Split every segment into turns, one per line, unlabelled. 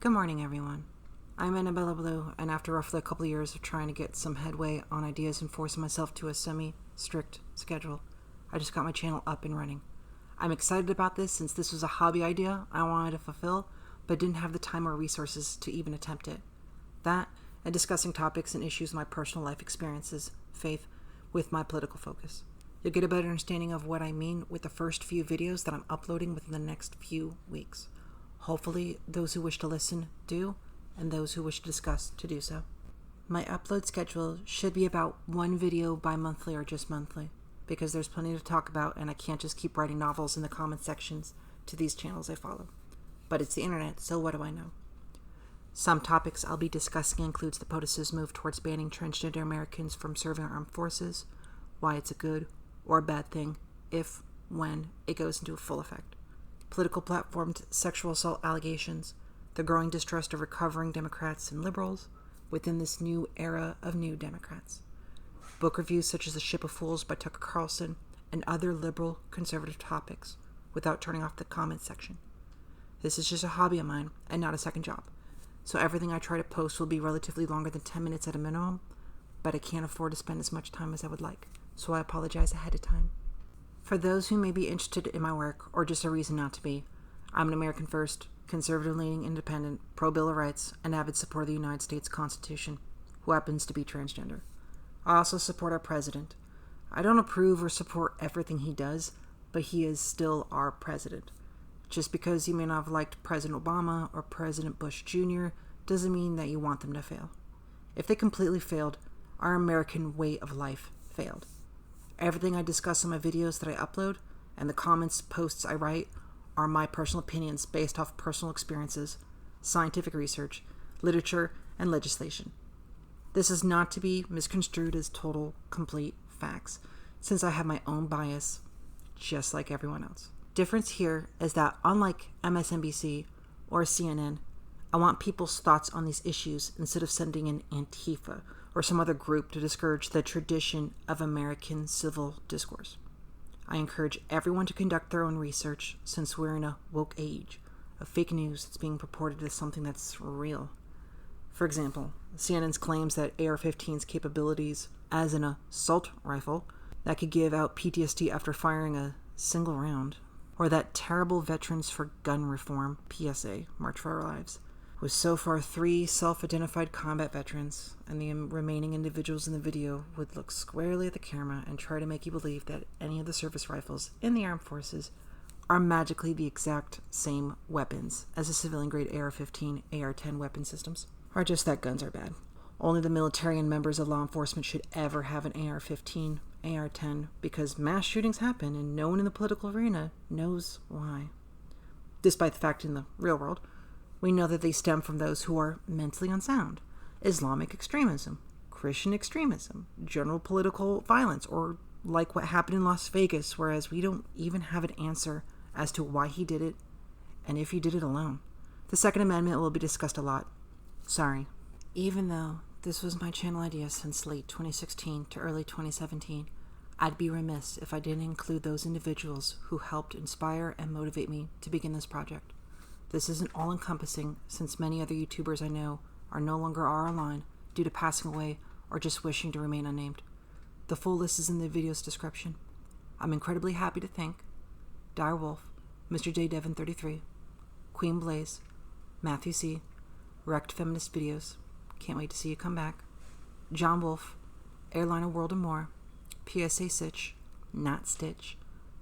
Good morning, everyone. I'm Annabella Blue, and after roughly a couple of years of trying to get some headway on ideas and forcing myself to a semi-strict schedule, I just got my channel up and running. I'm excited about this since this was a hobby idea I wanted to fulfill, but didn't have the time or resources to even attempt it. That, and discussing topics and issues in my personal life experiences, faith, with my political focus. You'll get a better understanding of what I mean with the first few videos that I'm uploading within the next few weeks. Hopefully, those who wish to listen do, and those who wish to discuss to do so. My upload schedule should be about one video bi-monthly or just monthly, because there's plenty to talk about and I can't just keep writing novels in the comment sections to these channels I follow. But it's the internet, so what do I know? Some topics I'll be discussing includes the POTUS's move towards banning transgender Americans from serving our armed forces, why it's a good or a bad thing if, when it goes into full effect. Political platformed sexual assault allegations, the growing distrust of recovering Democrats and liberals within this new era of new Democrats. Book reviews such as The Ship of Fools by Tucker Carlson and other liberal conservative topics without turning off the comment section. This is just a hobby of mine and not a second job, so everything I try to post will be relatively longer than 10 minutes at a minimum, but I can't afford to spend as much time as I would like, so I apologize ahead of time. For those who may be interested in my work, or just a reason not to be, I'm an American first, conservative-leaning independent, pro-Bill of Rights, and avid supporter of the United States Constitution, who happens to be transgender. I also support our president. I don't approve or support everything he does, but he is still our president. Just because you may not have liked President Obama or President Bush Jr. doesn't mean that you want them to fail. If they completely failed, our American way of life failed. Everything I discuss in my videos that I upload and the comments, posts I write are my personal opinions based off personal experiences, scientific research, literature, and legislation. This is not to be misconstrued as total, complete facts, since I have my own bias, just like everyone else. Difference here is that unlike MSNBC or CNN, I want people's thoughts on these issues instead of sending in Antifa or some other group to discourage the tradition of American civil discourse. I encourage everyone to conduct their own research since we're in a woke age of fake news that's being purported as something that's real. For example, CNN's claims that AR-15's capabilities as an assault rifle that could give out PTSD after firing a single round, or that terrible Veterans for Gun Reform PSA, March for Our Lives, with so far 3 self-identified combat veterans, and the remaining individuals in the video would look squarely at the camera and try to make you believe that any of the service rifles in the armed forces are magically the exact same weapons as the civilian-grade AR-15, AR-10 weapon systems, or just that guns are bad. Only the military and members of law enforcement should ever have an AR-15, AR-10, because mass shootings happen and no one in the political arena knows why. Despite the fact in the real world, we know that they stem from those who are mentally unsound, Islamic extremism, Christian extremism, general political violence, or like what happened in Las Vegas, whereas we don't even have an answer as to why he did it and if he did it alone. The Second Amendment will be discussed a lot. Sorry. Even though this was my channel idea since late 2016 to early 2017, I'd be remiss if I didn't include those individuals who helped inspire and motivate me to begin this project. This isn't all-encompassing since many other YouTubers I know are no longer online due to passing away or just wishing to remain unnamed. The full list is in the video's description. I'm incredibly happy to thank Dire Wolf, Mr. J. Devon 33, Queen Blaze, Matthew C., Rekt Feminist Videos, can't wait to see you come back, John Wolf, Airliner World and More, PSA Sitch, Not Stitch,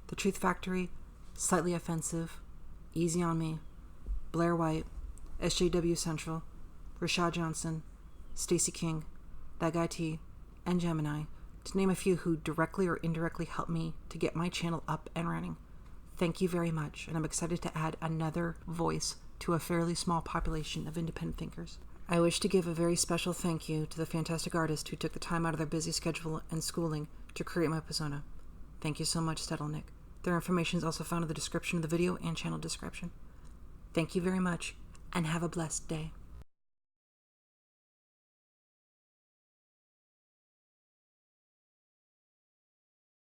The Truth Factory, Slightly Offensive, Easy on Me, Blair White, SJW Central, Rashad Johnson, Stacey King, That Guy T, and Gemini, to name a few who directly or indirectly helped me to get my channel up and running. Thank you very much, and I'm excited to add another voice to a fairly small population of independent thinkers. I wish to give a very special thank you to the fantastic artists who took the time out of their busy schedule and schooling to create my persona. Thank you so much, Stettlenik. Their information is also found in the description of the video and channel description. Thank you very much, and have a blessed day.